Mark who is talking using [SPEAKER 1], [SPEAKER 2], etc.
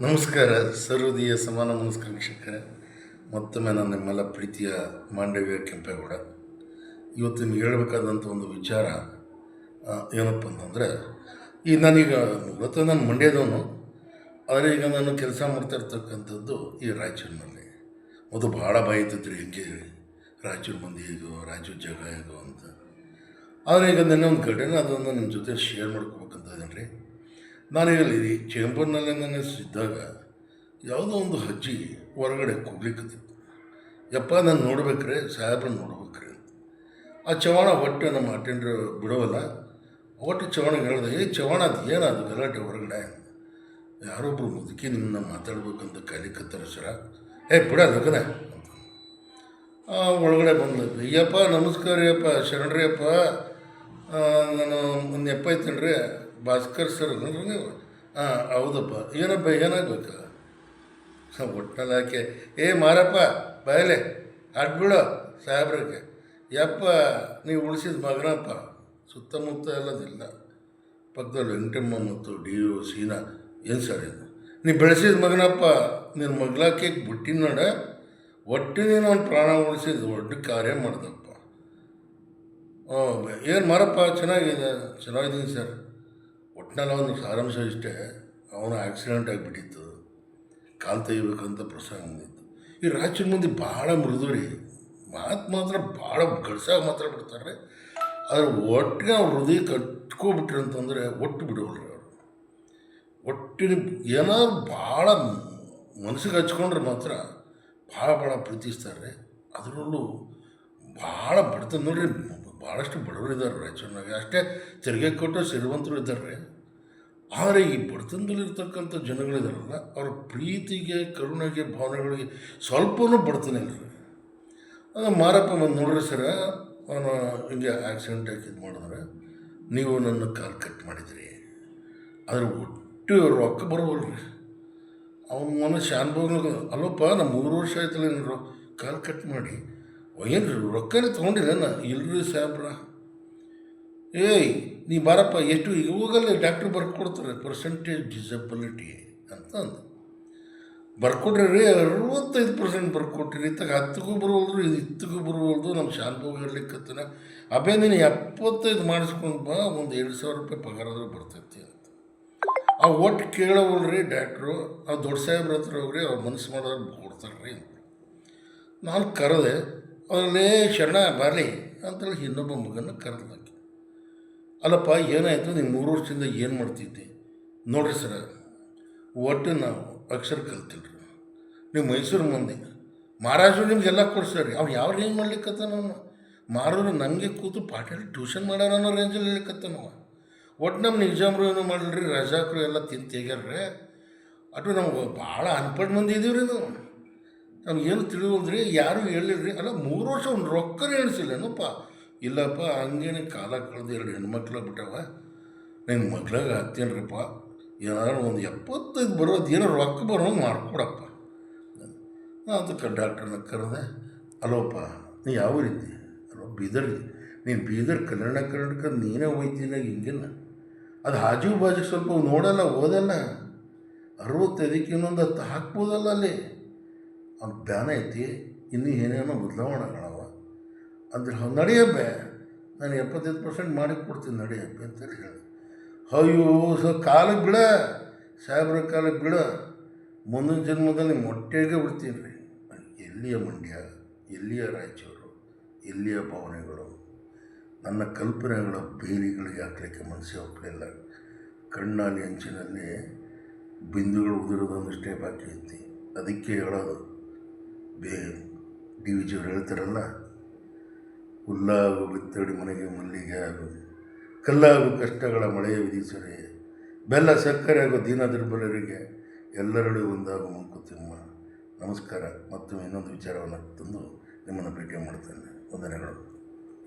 [SPEAKER 1] ನಮಸ್ಕಾರ. ಸರ್ವದೀಯ ಸಮಾನ ನಮಸ್ಕಾರ ವೀಕ್ಷಕರೇ. ಮತ್ತೊಮ್ಮೆ ನಾನು ನಿಮ್ಮೆಲ್ಲ ಪ್ರೀತಿಯ ಮಾಂಡವ್ಯ ಕೆಂಪೇಗೌಡ. ಇವತ್ತು ನಿಮ್ಗೆ ಹೇಳಬೇಕಾದಂಥ ಒಂದು ವಿಚಾರ ಏನಪ್ಪ ಅಂತಂದರೆ, ಈಗ ನಾನೀಗ ಮೂಲತಃ ನಾನು ಮಂಡ್ಯದವನು. ಆದರೆ ಈಗ ನಾನು ಕೆಲಸ ಮಾಡ್ತಾ ಇರ್ತಕ್ಕಂಥದ್ದು ಈ ರಾಯಚೂರಿನಲ್ಲಿ. ಮೊದಲು ಭಾಳ ಬಾಯ್ತಿದ್ರಿ ಹೆಂಗೆ ರಾಯಚೂರು ಮಂದಿ ಹೇಗೋ, ರಾಯಚೂರು ಜಾಗ ಹೇಗೋ ಅಂತ. ಆದರೆ ಈಗ ನೆನ್ನೆ ಒಂದು ಘಟನೆ ಅದನ್ನು ನಿಮ್ಮ ಜೊತೆ ಶೇರ್ ಮಾಡ್ಕೋಬೇಕಂತ ಇದ್ದೀನಿ ರೀ. ನಾನೀಗ ಇಲ್ಲಿ ಚೇಂಬರ್ನಲ್ಲಿ ನಾನು ಇದ್ದಾಗ ಯಾವುದೋ ಒಂದು ಅಜ್ಜಿ ಹೊರಗಡೆ ಕೂಗ್ಲಿಕ್ಕತ್ತಿತ್ತು. ಯಪ್ಪ ನಾನು ನೋಡ್ಬೇಕ್ರೆ, ಸಾಹೇಬ್ರನ್ನ ನೋಡ್ಬೇಕ್ರಿ ಅಂತ. ಆ ಚವಾಣ ಹೊಟ್ಟೆ ನಮ್ಮ ಅಟೆಂಡ್ರ್ ಬಿಡೋವಲ್ಲ, ಒಟ್ಟು ಚವಾಣಿಗೆ ಹೇಳ್ದೆ, ಚವಾಣ ಅದು ಏನದು ಗಲಾಟೆ ಹೊರಗಡೆ? ಯಾರೊಬ್ಬರು ಮುದುಕಿ ನಿಮ್ಮನ್ನ ಮಾತಾಡ್ಬೇಕಂತ ಕಲಿಕತ್ತಾರೆ ಸರ. ಬಿಡ ಲಗನ ಅಂತ. ಒಳಗಡೆ ಬಂದಪ್ಪ, ಅಯ್ಯಪ್ಪ ನಮಸ್ಕಾರ ಅಪ್ಪ, ಶರಣರಿ ಅಪ್ಪ, ನಾನು ಒಂದು ನೆಪ್ಪ ಐತೇನ್ರಿ, ಭಾಸ್ಕರ್ ಸರ್ ನೀವು? ಹೌದಪ್ಪ. ಏನಪ್ಪ ಏನಾಗಬೇಕು? ಒಟ್ಟಿನಲ್ಲಿ ಹಾಕಿ ಮಾರಪ್ಪ ಬಾಯಲೆ ಅಡ್ಬಿಡೋ ಸಾಹೇಬ್ರಿಗೆ. ಯಪ್ಪ ನೀವು ಉಳಿಸಿದ ಮಗನಪ್ಪ. ಸುತ್ತಮುತ್ತ ಎಲ್ಲದಿಲ್ಲ, ಪಕ್ಕದಲ್ಲಿ ವೆಂಕಟಮ್ಮ ಮತ್ತು ಡಿ ಒ ಸೀನಾ. ಏನು ಸರ್ ಇದು? ನೀವು ಬೆಳೆಸಿದ ಮಗನಪ್ಪ, ನಿನ್ನ ಮಗ್ಲಾಕೆ ಬಿಟ್ಟಿನ ನೋಡ, ಒಟ್ಟು ನೀನು ಅವ್ನು ಪ್ರಾಣ ಉಳಿಸಿದ ದೊಡ್ಡ ಕಾರ್ಯ ಮಾಡ್ದಪ್ಪ. ಏನು ಮಾರಪ್ಪ ಚೆನ್ನಾಗಿದ್ದೀನಿ ಸರ್. ಒಟ್ಟಿನಲ್ಲಿ ಒಂದು ಸಾರಾಂಶ ಇಷ್ಟೇ, ಅವನು ಆಕ್ಸಿಡೆಂಟ್ ಆಗಿಬಿಟ್ಟಿತ್ತು, ಕಾಲು ತೆಗಿಬೇಕಂತ ಪ್ರಸಂಗ ಬಂದಿತ್ತು. ಈ ರಾಯಚೂರು ಮಂದಿ ಭಾಳ ಮೃದು ರೀ, ಮಾತ್ರ ಭಾಳ ಗಡ್ಸಾಗಿ ಮಾತಾಡ್ಬಿಡ್ತಾರೆ. ಆದರೆ ಒಟ್ಟಿಗೆ ಅವ್ರು ಹೃದಯ ಕಟ್ಕೊಬಿಟ್ರಿ ಅಂತಂದರೆ ಒಟ್ಟು ಬಿಡೋಲ್ರಿ ಅವರು. ಒಟ್ಟಿನ ಏನಾದ್ರು ಭಾಳ ಮನಸ್ಸಿಗೆ ಹಚ್ಕೊಂಡ್ರೆ ಮಾತ್ರ ಭಾಳ ಪ್ರೀತಿಸ್ತಾರೆ. ಅದರಲ್ಲೂ ಭಾಳ ಬಡ್ತದೆ ನೋಡ್ರಿ. ಭಾಳಷ್ಟು ಬಡವರು ಇದ್ದಾರೆ ರಾಯಚೂರಿನಾಗ, ಅಷ್ಟೇ ತೆರಿಗೆ ಕೊಟ್ಟು ಶ್ರೀಮಂತರು ಇದ್ದಾರೆ. ಆದರೆ ಈ ಬಡತನದಲ್ಲಿರ್ತಕ್ಕಂಥ ಜನಗಳಿದಾರಲ್ಲ, ಅವ್ರ ಪ್ರೀತಿಗೆ, ಕರುಣೆಗೆ, ಭಾವನೆಗಳಿಗೆ ಸ್ವಲ್ಪನೂ ಬಡತನ ಇಲ್ಲ ರೀ. ಅದು ಮಾರಪ್ಪ ಬಂದು ನೋಡ್ರಿ ಸರ, ಅವನು ಹಿಂಗೆ ಆಕ್ಸಿಡೆಂಟ್ ಆಗಿ ಇದು ಮಾಡಿದ್ರೆ, ನೀವು ನನ್ನ ಕಾಲು ಕಟ್ ಮಾಡಿದ್ರಿ, ಆದರೆ ಒಟ್ಟು ರೊಕ್ಕ ಬರೋವಲ್ರಿ. ಅವನ ಮನೆ ಶಾನ್ಭೋಗ್ನಾಗ, ಅಲ್ಲಪ್ಪ ನಮ್ಮ 3 ವರ್ಷ ಆಯ್ತಲ್ಲ ಏನಾರು ಕಾಲು ಕಟ್ ಮಾಡಿ, ಏನು ರೀ ರೊಕ್ಕನೇ ತೊಗೊಂಡಿಲ್ಲ? ಇಲ್ರಿ ಸಾಹೇಬ್ರ. ನೀ ಬಾರಪ್ಪ, ಎಷ್ಟು ಈಗ ಹೋಗಲ್ಲ ಡಾಕ್ಟ್ರು ಬರ್ಕೊಡ್ತಾರೆ ಪರ್ಸೆಂಟೇಜ್ ಡಿಸಬಿಲಿಟಿ ಅಂತ ಅಂದು ಬರ್ಕೊಟ್ರಿ ರೀ. 65% ಬರ್ಕೊಟ್ರಿ. ಇತ್ತಾಗ 10ಗೂ ಬರೋಲ್ದು, ಇದು 10ಗೂ ಬರೋಲ್ದು. ನಮ್ಮ ಶಾನ್ಭೋಗ ಇರ್ಲಿಕ್ಕತ್ತನ ಅಬೇ ನೀನು 75 ಮಾಡಿಸ್ಕೊಂಡು ಬಾ, ಒಂದು 2,000 ರೂಪಾಯಿ ಪಗಾರಾದ್ರೂ ಬರ್ತೈತಿ ಅಂತ. ಆ ಒಟ್ಟು ಕೇಳೋವಲ್ರಿ ಡಾಕ್ಟ್ರು. ಆ ದೊಡ್ಡ ಸಾಹೇಬ್ರ ಹತ್ರ ಹೋಗ್ರಿ, ಅವ್ರು ಮನಸ್ಸು ಮಾಡೋರು ಕೊಡ್ತಾರೆ ರೀ ಅಂತ. ನಾನು ಕರೆದೆ, ಅವರಲ್ಲೇ ಶರಣ ಬಾರ್ಲಿ ಅಂತೇಳಿ ಇನ್ನೊಬ್ಬ ಮಗನ ಕರೆದ್ಲಾಕಿ. ಅಲ್ಲಪ್ಪ ಏನಾಯಿತು, ನೀನು 3 ವರ್ಷದಿಂದ ಏನು ಮಾಡ್ತಿದ್ದೆ? ನೋಡ್ರಿ ಸರ, ಒಟ್ಟು ನಾವು ಅಕ್ಷರ ಕಲ್ತಿಲ್ರಿ. ನೀವು ಮೈಸೂರು ಮಂದಿ, ಮಹಾರಾಜರು ನಿಮ್ಗೆಲ್ಲ ಕೊಡ್ಸ್ರಿ. ಅವ್ನು ಯಾವ ರೇಂಜ್ ಮಾಡ್ಲಿಕ್ಕತ್ತಾನವ? ಮಾರೋರು ನನಗೆ ಕೂತು ಪಾಠಲ್ಲಿ ಟ್ಯೂಷನ್ ಮಾಡ್ಯಾರ ಅನ್ನೋ ರೇಂಜಲ್ಲಿ ಹೇಳ್ಲಿಕ್ಕತ್ತಾನವ. ಒಟ್ಟು ನಮ್ಮ ನಿಜಾಮ್ರು ಏನೋ ಮಾಡಿಲ್ರಿ, ರಜಾಕರು ಎಲ್ಲ ತಿಂದು ತೆಗ್ಯಾರ್ರಿ. ಅటు ನಮ್ಗೆ ಭಾಳ ಅನ್ಪಡ್ ಮಂದಿ ಇದೀವಿ ರೀ ನಾವು. ನಮಗೇನು ತಿಳಿಯೋದ್ರಿ, ಯಾರೂ ಹೇಳಿಲ್ರಿ. ಅಲ್ಲ 3 ವರ್ಷ ಅವ್ನು ರೊಕ್ಕನೇ ಎಣಿಸಿಲ್ಲೇನಪ್ಪ? ಇಲ್ಲಪ್ಪ, ಹಂಗೇನೆ ಕಾಲ ಕಳೆದು 2 ಹೆಣ್ಮಕ್ಳು ಬಿಟ್ಟವ, ನಿನ್ನ ಮಗ್ಳಾಗ ಹತ್ತೇನ್ರಿಪ್ಪ, ಏನಾದ್ರು ಒಂದು 75 ಬರೋದು, ಏನೋ ರೊಕ್ಕ ಬರೋದು ಮಾಡ್ಕೊಡಪ್ಪ. ಅದಕ್ಕೆ ಡಾಕ್ಟ್ರನ್ನ ಕರೆದೆ. ಅಲ್ಲೋಪ್ಪ ನೀ ಯಾವ ರೀತಿ? ಅಲ್ಲೋ ಬೀದರ್, ನೀನು ಬೀದರ್ ಕಲ್ಯಾಣ ಕರ್ನಾಟಕ ನೀನೇ ಹೋಯ್ತಿನಾಗ ಹಿಂಗಿಲ್ಲ. ಅದು ಹಾಜು ಬಾಜಿಗೆ ಸ್ವಲ್ಪ ನೋಡಲ್ಲ, ಓದಲ್ಲ. 65ಕ್ಕೆ ಇನ್ನೊಂದು 10 ಹಾಕ್ಬೋದಲ್ಲ ಅಲ್ಲಿ. ಅವ್ನು ಬ್ಯಾನ ಐತಿ, ಇನ್ನೂ ಏನೇನೋ ಬದಲಾವಣೆಗಳವ ಅಂದ್ರೆ ನಡೆಯಬ್ಬೆ, ನಾನು 75% ಮಾಡಿ ಕೊಡ್ತೀನಿ ನಡೆಯಬ್ಬೆ ಅಂತೇಳಿ ಹೇಳಿ. ಅಯ್ಯೋ ಕಾಲಕ್ಕೆ ಬಿಡ ಸಾಹೇಬ್ರ, ಕಾಲಕ್ಕೆ ಬಿಡ, ಮುಂದಿನ ಜನ್ಮದಲ್ಲಿ ಮೊಟ್ಟೆಗೆ ಬಿಡ್ತೀನಿ ರೀ. ಎಲ್ಲಿಯ ಮಂಡ್ಯ, ಎಲ್ಲಿಯ ರಾಯಚೂರು, ಎಲ್ಲಿಯ ಭಾವನೆಗಳು, ನನ್ನ ಕಲ್ಪನೆಗಳ ಬೇಲಿಗಳಿಗೆ ಹಾಕಲಿಕ್ಕೆ ಮನಸ್ಸೇ ಹೋಗಲಿಲ್ಲ. ಕಣ್ಣಾಲಿ ಅಂಚಿನಲ್ಲಿ ಬಿಂದುಗಳು ಉದುರೋದೊಂದಷ್ಟೇ ಬಾಕಿ ಐತಿ. ಅದಕ್ಕೆ ಹೇಳೋದು, ಡಿ ವಿ ಜಿಯವ್ರು ಹೇಳ್ತಾರಲ್ಲ, ಹುಲ್ಲಾಗು ಬಿತ್ತಡಿ ಮನೆಗೆ ಮಲ್ಲಿಗೆ ಆಗು, ಕಲ್ಲಾಗು ಕಷ್ಟಗಳ ಮಳೆಯ ವಿಧಿಸರೆ, ಬೆಲ್ಲ ಸಕ್ಕರೆ ಆಗೋ ದೀನ ದುರ್ಬಲರಿಗೆ, ಎಲ್ಲರಲ್ಲೂ ಒಂದಾಗು ಮಂಕುತಿಮ್ಮ. ನಮಸ್ಕಾರ. ಮತ್ತು ಇನ್ನೊಂದು ವಿಚಾರವನ್ನು ತಂದು ನಿಮ್ಮನ್ನು ಭೇಟಿ ಮಾಡ್ತೇನೆ. ವಂದನೆಗಳು.